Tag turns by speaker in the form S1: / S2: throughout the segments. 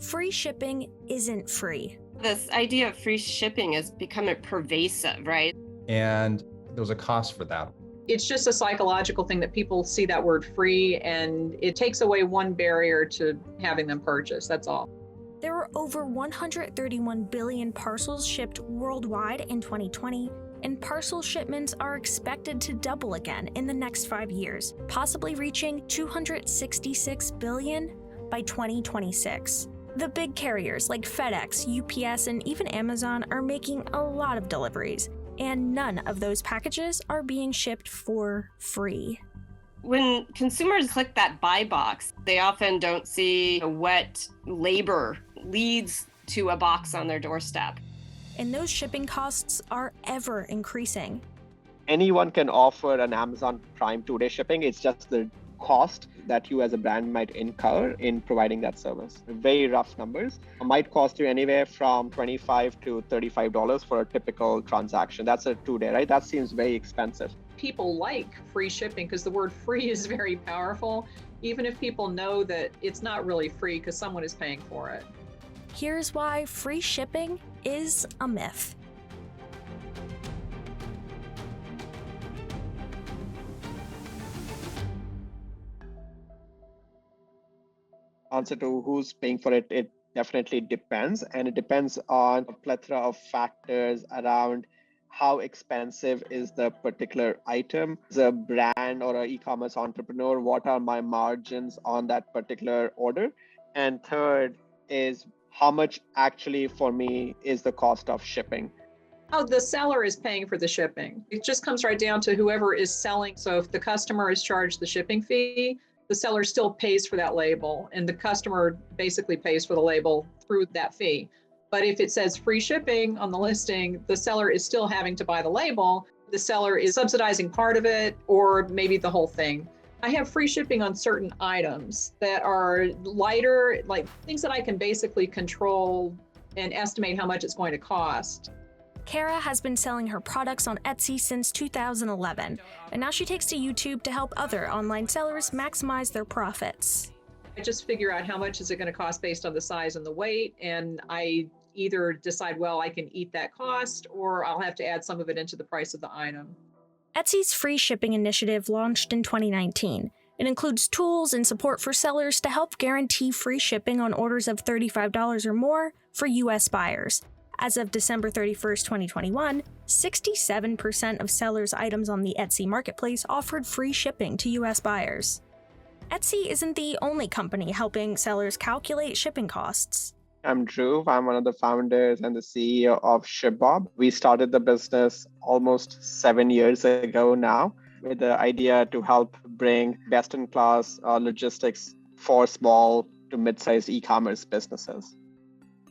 S1: free shipping isn't free.
S2: This idea of free shipping has become pervasive, right?
S3: And there's a cost for that.
S4: It's just a psychological thing that people see that word free and it takes away one barrier to having them purchase. That's all.
S1: There were over 131 billion parcels shipped worldwide in 2020, and parcel shipments are expected to double again in the next 5 years, possibly reaching 266 billion by 2026. The big carriers like FedEx, UPS, and even Amazon are making a lot of deliveries, and none of those packages are being shipped for free.
S2: When consumers click that buy box, they often don't see what labor leads to a box on their doorstep.
S1: And those shipping costs are ever increasing.
S5: Anyone can offer an Amazon Prime 2-day shipping. It's just the cost that you as a brand might incur in providing that service. Very rough numbers. It might cost you anywhere from $25 to $35 for a typical transaction. That's a 2-day, right? That seems very expensive.
S4: People like free shipping because the word free is very powerful, even if people know that it's not really free because someone is paying for it.
S1: Here's why free shipping is a myth.
S5: Answer to who's paying for it, it definitely depends. And it depends on a plethora of factors around how expensive is the particular item. As a brand or an e-commerce entrepreneur, what are my margins on that particular order? And third is how much actually for me is the cost of shipping.
S4: Oh, the seller is paying for the shipping. It just comes right down to whoever is selling. So if the customer is charged the shipping fee, the seller still pays for that label and the customer basically pays for the label through that fee. But if it says free shipping on the listing, the seller is still having to buy the label. The seller is subsidizing part of it or maybe the whole thing. I have free shipping on certain items that are lighter, like things that I can basically control and estimate how much it's going to cost.
S1: Kara has been selling her products on Etsy since 2011, and now she takes to YouTube to help other online sellers maximize their profits.
S4: I just figure out how much is it going to cost based on the size and the weight, and I either decide, well, I can eat that cost, or I'll have to add some of it into the price of the item.
S1: Etsy's free shipping initiative launched in 2019. It includes tools and support for sellers to help guarantee free shipping on orders of $35 or more for U.S. buyers. As of December 31st, 2021, 67% of sellers' items on the Etsy marketplace offered free shipping to U.S. buyers. Etsy isn't the only company helping sellers calculate shipping costs.
S5: I'm Drew. I'm one of the founders and the CEO of ShipBob. We started the business almost 7 years ago now with the idea to help bring best-in-class logistics for small to mid-sized e-commerce businesses.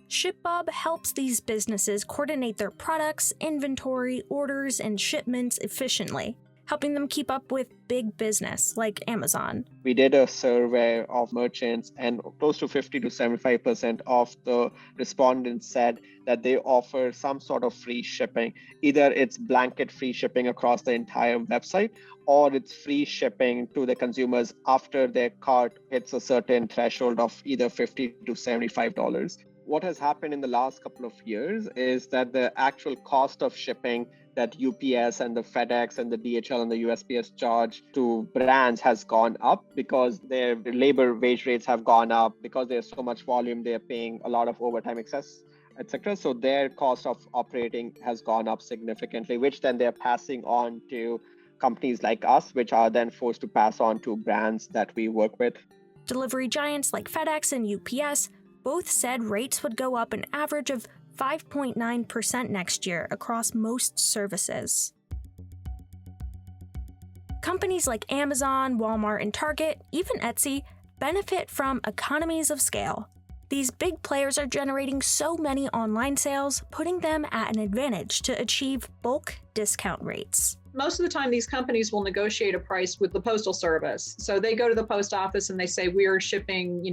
S1: ShipBob helps these businesses coordinate their products, inventory, orders, and shipments efficiently, helping them keep up with big business like Amazon.
S5: We did a survey of merchants and close to 50 to 75% of the respondents said that they offer some sort of free shipping. Either it's blanket free shipping across the entire website, or it's free shipping to the consumers after their cart hits a certain threshold of either $50 to $75. What has happened in the last couple of years is that the actual cost of shipping that UPS and the FedEx and the DHL and the USPS charge to brands has gone up because their labor wage rates have gone up. Because there's so much volume, they're paying a lot of overtime excess, etc. So their cost of operating has gone up significantly, which then they're passing on to companies like us, which are then forced to pass on to brands that we work with.
S1: Delivery giants like FedEx and UPS both said rates would go up an average of 5.9% next year across most services. Companies like Amazon, Walmart, and Target, even Etsy, benefit from economies of scale. These big players are generating so many online sales, putting them at an advantage to achieve bulk discount rates.
S4: Most of the time, these companies will negotiate a price with the Postal Service. So they go to the post office and they say, we are shipping,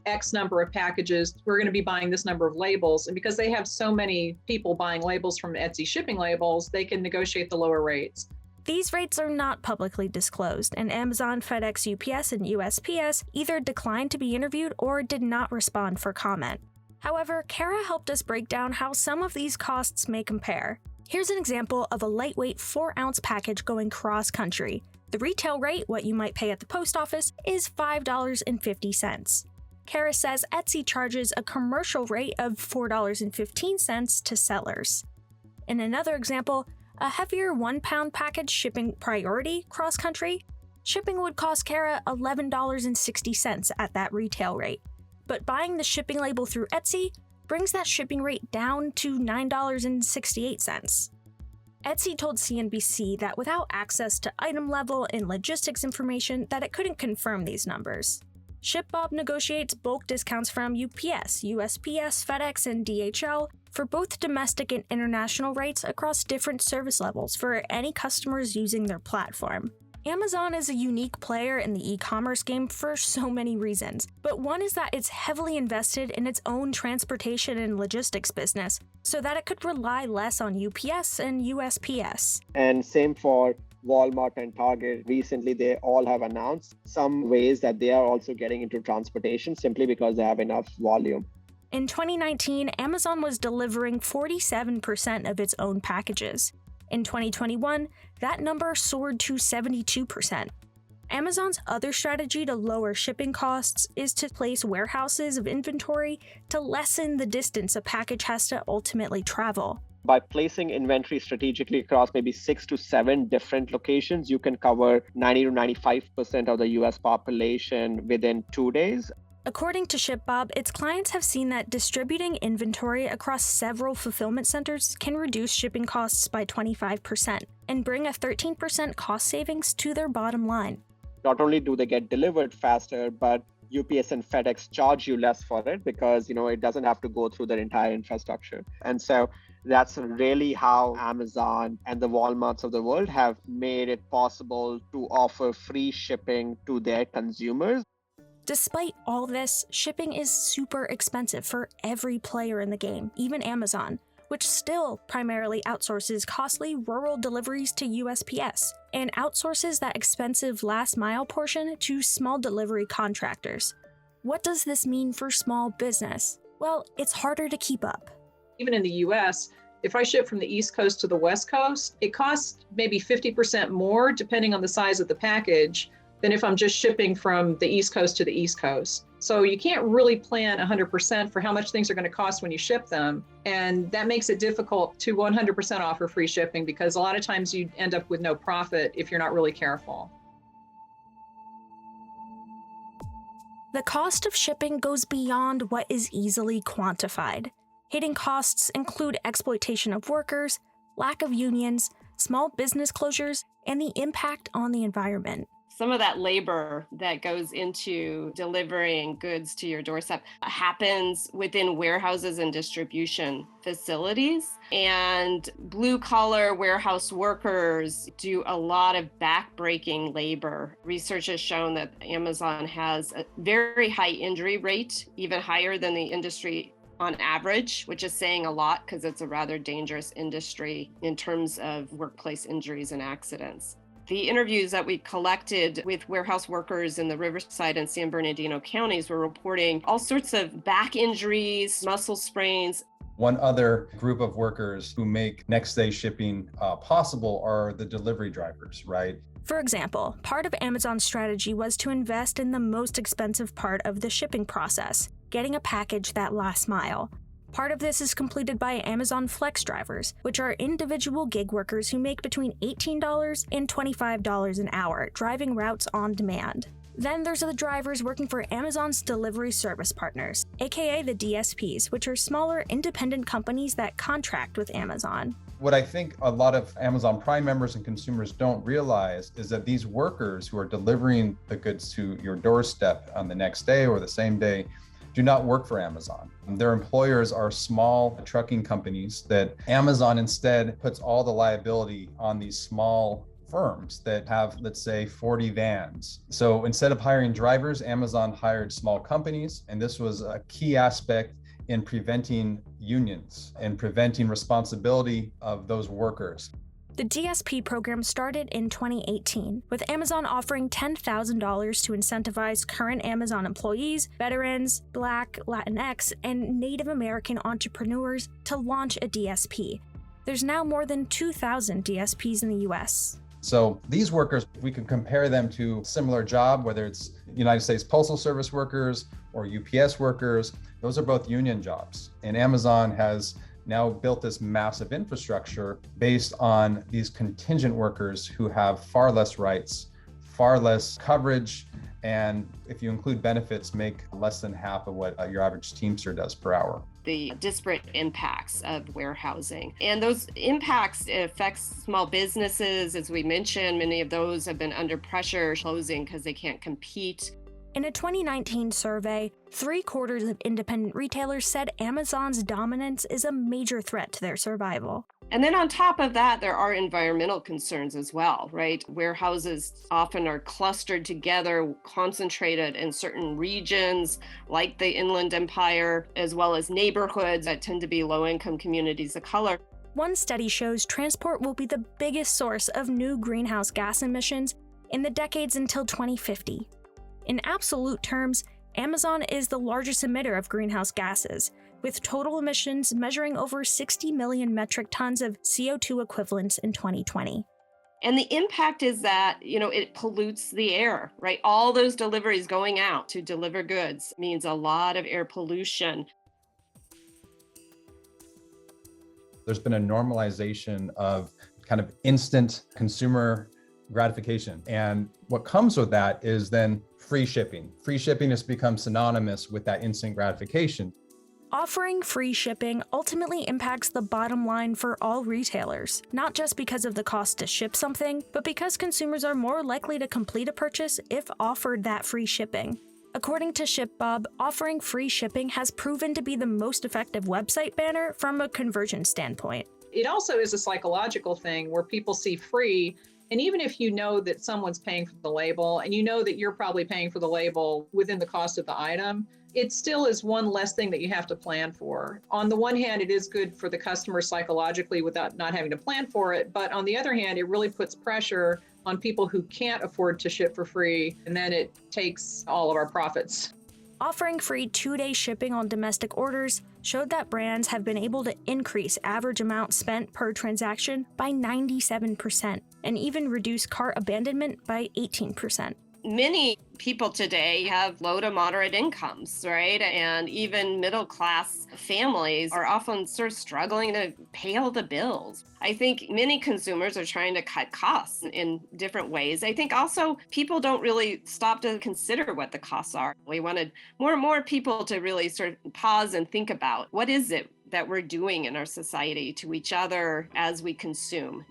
S4: X number of packages. We're going to be buying this number of labels. And because they have so many people buying labels from Etsy shipping labels, they can negotiate the lower rates.
S1: These rates are not publicly disclosed, and Amazon, FedEx, UPS, and USPS either declined to be interviewed or did not respond for comment. However, Kara helped us break down how some of these costs may compare. Here's an example of a lightweight 4-ounce package going cross-country. The retail rate, what you might pay at the post office, is $5.50. Kara says Etsy charges a commercial rate of $4.15 to sellers. In another example, a heavier 1-pound package shipping priority cross-country, shipping would cost Kara $11.60 at that retail rate. But buying the shipping label through Etsy brings that shipping rate down to $9.68. Etsy told CNBC that without access to item level and logistics information that it couldn't confirm these numbers. ShipBob negotiates bulk discounts from UPS, USPS, FedEx, and DHL for both domestic and international rates across different service levels for any customers using their platform. Amazon is a unique player in the e-commerce game for so many reasons, but one is that it's heavily invested in its own transportation and logistics business, so that it could rely less on UPS and USPS.
S5: And same for Walmart and Target. Recently, they all have announced some ways that they are also getting into transportation simply because they have enough volume.
S1: In 2019, Amazon was delivering 47% of its own packages. In 2021, that number soared to 72%. Amazon's other strategy to lower shipping costs is to place warehouses of inventory to lessen the distance a package has to ultimately travel.
S5: By placing inventory strategically across maybe 6 to 7 different locations, you can cover 90 to 95% of the US population within 2 days.
S1: According to ShipBob, its clients have seen that distributing inventory across several fulfillment centers can reduce shipping costs by 25% and bring a 13% cost savings to their bottom line.
S5: Not only do they get delivered faster, but UPS and FedEx charge you less for it because, it doesn't have to go through their entire infrastructure. And so that's really how Amazon and the Walmarts of the world have made it possible to offer free shipping to their consumers.
S1: Despite all this, shipping is super expensive for every player in the game, even Amazon, which still primarily outsources costly rural deliveries to USPS and outsources that expensive last-mile portion to small delivery contractors. What does this mean for small business? Well, it's harder to keep up.
S4: Even in the US, if I ship from the East Coast to the West Coast, it costs maybe 50% more depending on the size of the package than if I'm just shipping from the East Coast to the East Coast. So you can't really plan 100% for how much things are going to cost when you ship them. And that makes it difficult to 100% offer free shipping because a lot of times you end up with no profit if you're not really careful.
S1: The cost of shipping goes beyond what is easily quantified. Hidden costs include exploitation of workers, lack of unions, small business closures, and the impact on the environment.
S2: Some of that labor that goes into delivering goods to your doorstep happens within warehouses and distribution facilities. And blue-collar warehouse workers do a lot of back-breaking labor. Research has shown that Amazon has a very high injury rate, even higher than the industry on average, which is saying a lot because it's a rather dangerous industry in terms of workplace injuries and accidents. The interviews that we collected with warehouse workers in the Riverside and San Bernardino counties were reporting all sorts of back injuries, muscle sprains.
S3: One other group of workers who make next day shipping possible are the delivery drivers, right?
S1: For example, part of Amazon's strategy was to invest in the most expensive part of the shipping process, getting a package that last mile. Part of this is completed by Amazon Flex drivers, which are individual gig workers who make between $18 and $25 an hour, driving routes on demand. Then there's the drivers working for Amazon's delivery service partners, aka the DSPs, which are smaller independent companies that contract with Amazon.
S3: What I think a lot of Amazon Prime members and consumers don't realize is that these workers who are delivering the goods to your doorstep on the next day or the same day do not work for Amazon. Their employers are small trucking companies that Amazon instead puts all the liability on these small firms that have, let's say, 40 vans. So instead of hiring drivers, Amazon hired small companies, and this was a key aspect in preventing unions and preventing responsibility of those workers.
S1: The DSP program started in 2018, with Amazon offering $10,000 to incentivize current Amazon employees, veterans, Black, Latinx, and Native American entrepreneurs to launch a DSP. There's now more than 2,000 DSPs in the US.
S3: So these workers, we can compare them to similar job, whether it's United States Postal Service workers or UPS workers, those are both union jobs. And Amazon has now built this massive infrastructure based on these contingent workers who have far less rights, far less coverage, and if you include benefits, make less than half of what your average Teamster does per hour.
S2: The disparate impacts of warehousing. And those impacts affect small businesses. As we mentioned, many of those have been under pressure closing because they can't compete.
S1: In a 2019 survey, 3/4 of independent retailers said Amazon's dominance is a major threat to their survival.
S2: And then on top of that, there are environmental concerns as well, right? Warehouses often are clustered together, concentrated in certain regions, like the Inland Empire, as well as neighborhoods that tend to be low-income communities of color.
S1: One study shows transport will be the biggest source of new greenhouse gas emissions in the decades until 2050. In absolute terms, Amazon is the largest emitter of greenhouse gases, with total emissions measuring over 60 million metric tons of CO2 equivalents in 2020.
S2: And the impact is that, it pollutes the air, right? All those deliveries going out to deliver goods means a lot of air pollution.
S3: There's been a normalization of kind of instant consumer gratification. And what comes with that is then free shipping. Free shipping has become synonymous with that instant gratification.
S1: Offering free shipping ultimately impacts the bottom line for all retailers, not just because of the cost to ship something, but because consumers are more likely to complete a purchase if offered that free shipping. According to ShipBob, offering free shipping has proven to be the most effective website banner from a conversion standpoint.
S4: It also is a psychological thing where people see free, and even if you know that someone's paying for the label and you know that you're probably paying for the label within the cost of the item, it still is one less thing that you have to plan for. On the one hand, it is good for the customer psychologically without not having to plan for it. But on the other hand, it really puts pressure on people who can't afford to ship for free. And then it takes all of our profits.
S1: Offering free 2-day shipping on domestic orders showed that brands have been able to increase average amount spent per transaction by 97% and even reduce cart abandonment by 18%.
S2: Many people today have low to moderate incomes, right? And even middle class families are often sort of struggling to pay all the bills. I think many consumers are trying to cut costs in different ways. I think also people don't really stop to consider what the costs are. We wanted more and more people to really sort of pause and think about what is it that we're doing in our society to each other as we consume,